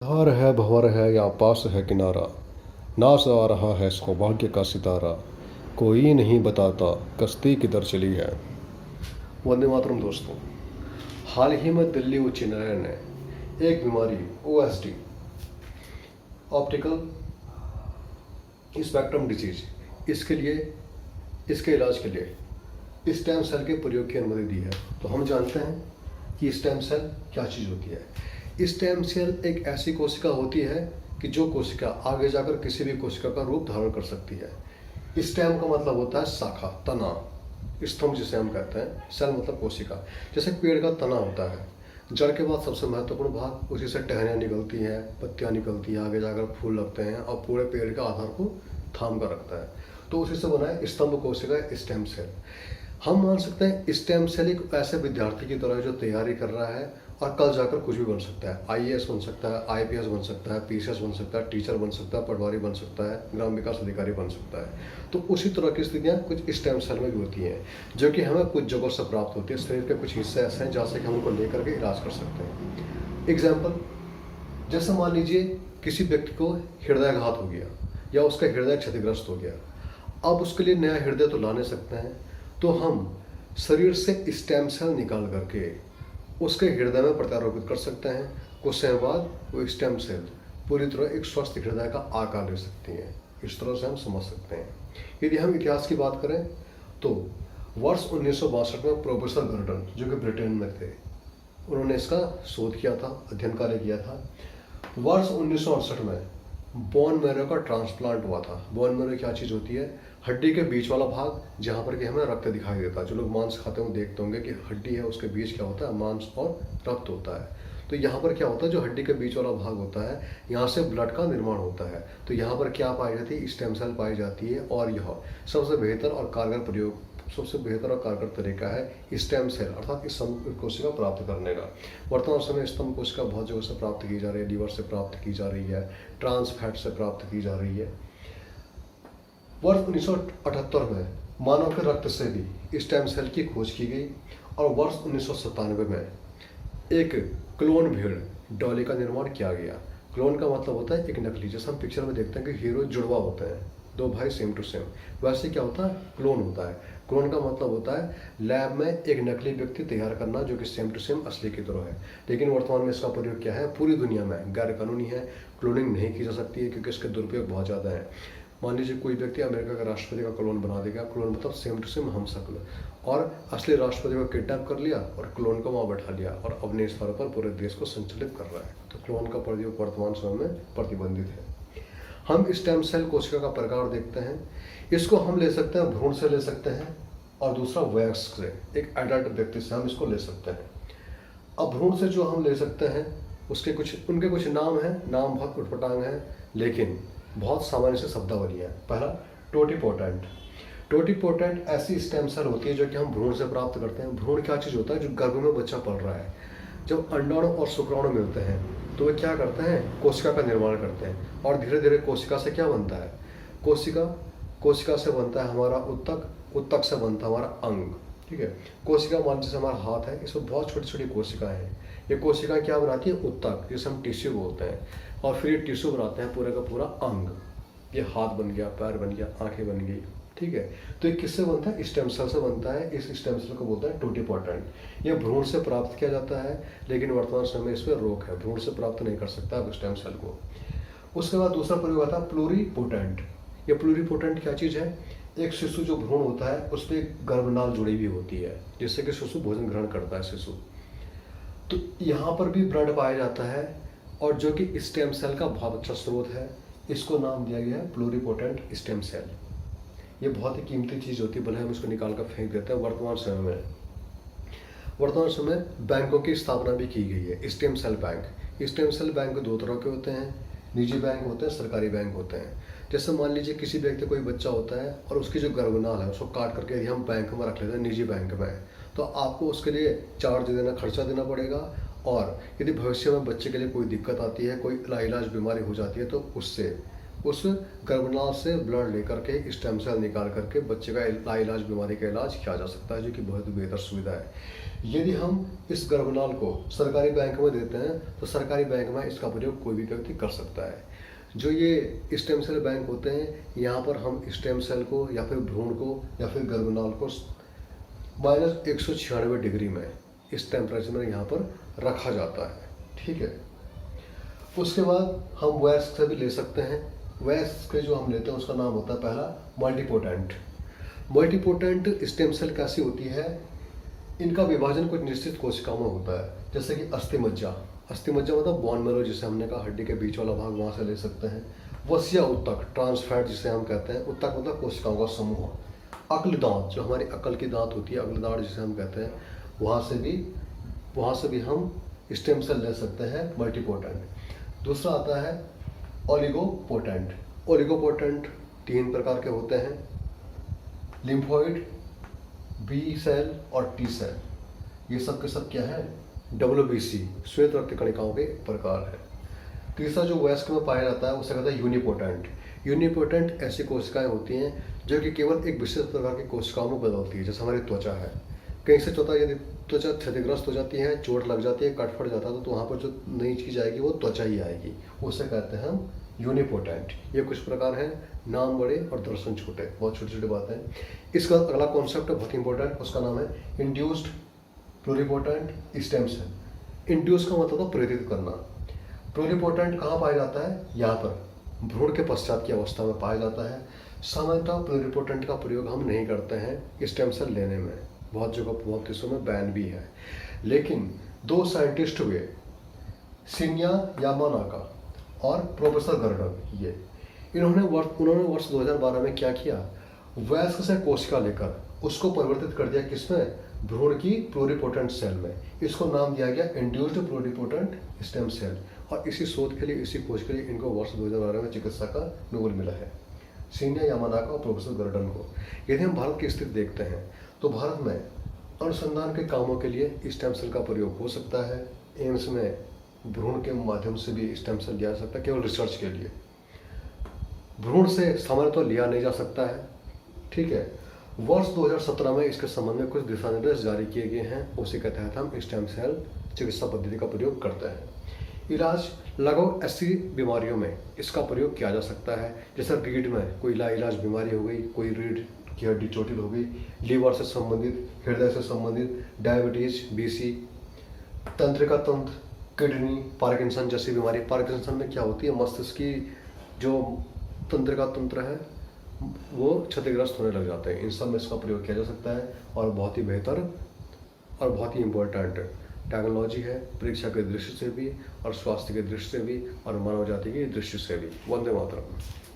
धार है भंवर है या पास है किनारा, नाच आ रहा है सौभाग्य का सितारा, कोई नहीं बताता कश्ती किधर चली है। वंदे मातरम दोस्तों। हाल ही में दिल्ली उच्च न्यायालय ने एक बीमारी ओएसडी, ऑप्टिकल स्पेक्ट्रम डिजीज, इसके इलाज के लिए स्टेम सेल के प्रयोग की अनुमति दी है। तो हम जानते हैं कि स्टेम सेल क्या चीज़ होती है। स्टेम सेल एक ऐसी कोशिका होती है कि जो कोशिका आगे जाकर किसी भी कोशिका का रूप धारण कर सकती है। स्टेम का मतलब होता है शाखा, तना, स्तंभ जिसे हम कहते हैं। सेल मतलब कोशिका। जैसे पेड़ का तना होता है, जड़ के बाद सबसे महत्वपूर्ण भाग, उसी से टहनियाँ निकलती हैं, पत्तियाँ निकलती हैं, आगे जाकर फूल लगते हैं और पूरे पेड़ का आधार को थाम कर रखता है। तो उसी से बना है स्तंभ कोशिका, स्टेम सेल। हम मान सकते हैं स्टेम सेल एक ऐसे विद्यार्थी की तरह है जो तैयारी कर रहा है और कल जाकर कुछ भी बन सकता है। आईएएस बन सकता है, आईपीएस बन सकता है, पीसीएस बन सकता है, टीचर बन सकता है, पटवारी बन सकता है, ग्राम विकास अधिकारी बन सकता है। तो उसी तरह की स्थितियाँ कुछ स्टेम सेल में भी होती हैं, जो कि हमें कुछ जगहों से प्राप्त होती है। शरीर के कुछ हिस्से ऐसे हैं जहाँ से हम उनको लेकर के इलाज कर सकते हैं। एग्जाम्पल, जैसे मान लीजिए किसी व्यक्ति को हृदयाघात हो गया या उसका हृदय क्षतिग्रस्त हो गया। अब उसके लिए नया हृदय तो ला नहीं सकते हैं, तो हम शरीर से स्टेम सेल निकाल करके उसके हृदय में प्रत्यारोपित कर सकते हैं। कुछ समय बाद वो स्टेम सेल पूरी तरह एक स्वस्थ हृदय का आकार ले सकती हैं। इस तरह से हम समझ सकते हैं। यदि हम इतिहास की बात करें तो वर्ष 1962 में प्रोफेसर गर्डन, जो कि ब्रिटेन में थे, उन्होंने इसका शोध किया था, अध्ययन कार्य किया था। वर्ष 1968 में बोन मैरो का ट्रांसप्लांट हुआ था। बोन मैरो क्या चीज़ होती है? हड्डी के बीच वाला भाग, जहाँ पर कि हमें रक्त दिखाई देता है। जो लोग मांस खाते हैं देखते होंगे कि हड्डी है, उसके बीच क्या होता है? मांस और रक्त होता है। तो यहाँ पर क्या होता है? जो हड्डी के बीच वाला भाग होता है, यहाँ से ब्लड का निर्माण होता है। तो यहाँ पर क्या पाई जाती है? स्टेम सेल पाई जाती है। और यह सबसे बेहतर और कारगर प्रयोग, सबसे बेहतर और कारगर तरीका है स्टेम सेल अर्थात स्तंभ कोशिका प्राप्त करने का। वर्तमान समय स्तंभ कोशिका बहुत जगह से प्राप्त की जा रही है। लीवर से प्राप्त की जा रही है, ट्रांस फैट से प्राप्त की जा रही है। वर्ष 1978 में मानव के रक्त से भी स्टेम सेल की खोज की गई और वर्ष 1997 में एक क्लोन भेड़ डॉली का निर्माण किया गया। क्लोन का मतलब होता है एक नकली। जैसे हम पिक्चर में देखते हैं कि हीरो जुड़वा होते हैं, दो भाई सेम टू सेम, वैसे क्या होता है? क्लोन होता है। क्लोन का मतलब होता है लैब में एक नकली व्यक्ति तैयार करना जो कि सेम टू सेम असली की तरह है। लेकिन वर्तमान में इसका प्रयोग क्या है? पूरी दुनिया में गैर कानूनी है। क्लोनिंग नहीं की जा सकती है क्योंकि इसके दुरुपयोग बहुत ज़्यादा है। मान लीजिए कोई व्यक्ति अमेरिका का राष्ट्रपति का क्लोन बना देगा। क्लोन मतलब सेम टू सेम हम शक्ल, और असली राष्ट्रपति को किडनैप कर लिया और क्लोन को वहाँ बैठा लिया और अपने स्तर पर पूरे देश को संचालित कर रहा है। तो क्लोन का प्रयोग वर्तमान समय में प्रतिबंधित है। हम स्टेम सेल कोशिका का प्रकार देखते हैं। इसको हम ले सकते हैं भ्रूण से ले सकते हैं, और दूसरा वयस्क से, एक एडल्ट व्यक्ति से हम इसको ले सकते हैं। अब भ्रूण से जो हम ले सकते हैं उनके कुछ नाम हैं। नाम बहुत उटपटांग हैं, लेकिन बहुत सामान्य से शब्दावली है। पहला, टोटिपोटेंट। टोटिपोटेंट ऐसी स्टेम सेल होती है जो कि हम भ्रूण से प्राप्त करते हैं। भ्रूण क्या चीज़ होता है? जो गर्भ में बच्चा पल रहा है। जब अंडाणु और शुक्राणु मिलते हैं तो वे क्या करते हैं? कोशिका का निर्माण करते हैं। और धीरे धीरे कोशिका से क्या बनता है? कोशिका से बनता है हमारा उत्तक, उत्तक से बनता है हमारा अंग। ठीक है। कोशिका मान जैसे हमारा हाथ है, इसमें बहुत छोटी छोटी कोशिकाएं हैं। ये कोशिकाएं क्या बनाती है? उत्तक, जिसे हम टिश्यू बोलते हैं। और फिर ये टिश्यू बनाते हैं पूरे का पूरा अंग। ये हाथ बन गया, पैर बन गया, आंखें बन गई। ठीक है। तो ये किससे बनता है? स्टेम सेल से बनता है। इस स्टेम सेल को बोलते हैं टोटिपोटेंट। ये भ्रूण से प्राप्त किया जाता है, लेकिन वर्तमान समय में इस पर रोक है। भ्रूण से प्राप्त नहीं कर सकता अब स्टेम सेल को। उसके बाद दूसरा प्रयोग आता है प्लूरिपोटेंट। ये प्लूरिपोटेंट क्या चीज़ है? एक शिशु जो भ्रूण होता है उस पर एक गर्भनाल जुड़ी हुई होती है, जिससे कि शिशु भोजन ग्रहण करता है शिशु। तो यहाँ पर भी ब्लड पाया जाता है, और जो कि स्टेम सेल का बहुत अच्छा स्रोत है। इसको नाम दिया गया है प्लूरिपोटेंट स्टेम सेल। ये बहुत ही कीमती चीज़ होती है, भले हम इसको निकाल कर फेंक देते हैं। वर्तमान समय बैंकों की स्थापना भी की गई है। Stem cell bank. Stem cell bank दो तरह के होते हैं, निजी बैंक होते हैं, सरकारी बैंक होते हैं। जैसे मान लीजिए किसी व्यक्ति कोई बच्चा होता है और उसकी जो गर्भनाल है उसको काट करके यदि हम बैंक में रख लेते हैं, निजी बैंक में, तो आपको उसके लिए चार्ज देना, खर्चा देना पड़ेगा। और यदि भविष्य में बच्चे के लिए कोई दिक्कत आती है, कोई लाइलाज बीमारी हो जाती है, तो उससे उस गर्भनाल से ब्लड लेकर के स्टेम सेल निकाल करके बच्चे का लाइलाज बीमारी का इलाज किया जा सकता है, जो कि बहुत बेहतर सुविधा है। यदि हम इस गर्भनाल को सरकारी बैंक में देते हैं तो सरकारी बैंक में इसका प्रयोग कोई भी व्यक्ति कर सकता है। जो ये स्टेम सेल बैंक होते हैं, यहाँ पर हम स्टेम सेल को या फिर भ्रूण को या फिर गर्भनाल को -196 डिग्री में इस टेम्परेचर में यहाँ पर रखा जाता है, ठीक है। उसके बाद हम वयस्क से भी ले सकते हैं। वयस्क के जो हम लेते हैं उसका नाम होता है पहला मल्टीपोटेंट। मल्टीपोटेंट स्टेम सेल कैसी होती है, इनका विभाजन कुछ निश्चित कोशिकाओं में होता है, जैसे कि अस्थिमज्जा। अस्थिमज्जा मतलब बोन मैरो, जिसे हमने कहा हड्डी के बीच वाला भाग, वहाँ से ले सकते हैं। वसिया उत्तक, ट्रांसफैट जिसे हम कहते हैं, उत्तक मतलब कोशिकाओं का समूह। अक्ल दांत, जो हमारी अकल की दांत होती है, अक्ल दांत जिसे हम कहते हैं, वहाँ से भी हम स्टेम सेल ले सकते हैं मल्टीपोटेंट। दूसरा आता है ओलिगोपोटेंट। ओलिगोपोटेंट 3 प्रकार के होते हैं, लिम्फोइड, बी सेल और टी सेल। ये सब के सब क्या है, WBC, श्वेत रक्त कणिकाओं के प्रकार है। तीसरा जो वयस्क में पाया जाता है उसे कहता है यूनिपोटेंट। यूनिपोटेंट ऐसी कोशिकाएं होती हैं जो कि केवल एक विशेष प्रकार की कोशिकाओं में बदलती है, जैसे हमारी त्वचा है। कहीं से यदि त्वचा क्षतिग्रस्त हो जाती है, चोट लग जाती है, कट फट जाता है, तो वहाँ पर जो नई चीज़ आएगी वो त्वचा ही आएगी, उसे कहते हैं हम यूनिपोटेंट। ये कुछ प्रकार हैं, नाम बड़े और दर्शन छोटे, बहुत छोटी छोटी बातें हैं। इसका अगला कॉन्सेप्ट है बहुत इंपॉर्टेंट, उसका नाम है induced pluripotent stem cell. Induce का मतलब है प्रेरित करना। प्लूरिपोटेंट कहाँ पाया जाता है, यहाँ पर भ्रूण के पश्चात की अवस्था में पाया जाता है। सामान्यतः प्लूरिपोटेंट का प्रयोग हम नहीं करते हैं स्टेम सेल लेने में, बहुत जगह बहुत देशों में बैन भी है। लेकिन 2 साइंटिस्ट हुए, शिन्या यामानाका और प्रोफेसर गर्डन, उन्होंने वर्ष 2012 में क्या किया, वयस्क से कोशिका लेकर उसको परिवर्तित कर दिया किसमें, भ्रूण की प्लूरिपोटेंट सेल में। इसको नाम दिया गया इंड्यूस्ड प्लूरिपोटेंट स्टेम सेल। और इसी शोध के लिए, इसी खोज के लिए इनको वर्ष 2012 में चिकित्सा का नोबेल मिला है, शिन्या यामानाका और प्रोफेसर गर्डन को। यदि हम भारत की स्थिति देखते हैं तो भारत में अनुसंधान के कामों के लिए स्टेम सेल का प्रयोग हो सकता है। एम्स में भ्रूण के माध्यम से भी स्टेम सेल लिया जा सकता है, केवल रिसर्च के लिए। भ्रूण से सामान्यतः लिया नहीं जा सकता है, ठीक है। वर्ष 2017 में इसके संबंध में कुछ दिशा निर्देश जारी किए गए हैं, उसी के तहत हम स्टेम सेल चिकित्सा पद्धति का प्रयोग करते हैं। इलाज लगभग 80 बीमारियों में इसका प्रयोग किया जा सकता है, जैसे रीढ़ में कोई लाइलाज बीमारी हो गई, कोई रीढ़ की हड्डी चोटिल हो गई, लीवर से संबंधित, हृदय से संबंधित, डायबिटीज, BC, तंत्रिका तंत्र, किडनी, पार्किंसन जैसी बीमारी। पार्किंसन में क्या होती है, मस्तिष्क की जो तंत्रिका तंत्र है वो क्षतिग्रस्त होने लग जाते हैं। इन सब में इसका प्रयोग किया जा सकता है और बहुत ही बेहतर और बहुत ही इम्पोर्टेंट टेक्नोलॉजी है, परीक्षा के दृष्टि से भी और स्वास्थ्य के दृष्टि से भी और मानव जाति की दृष्टि से भी। वंदे मातरम।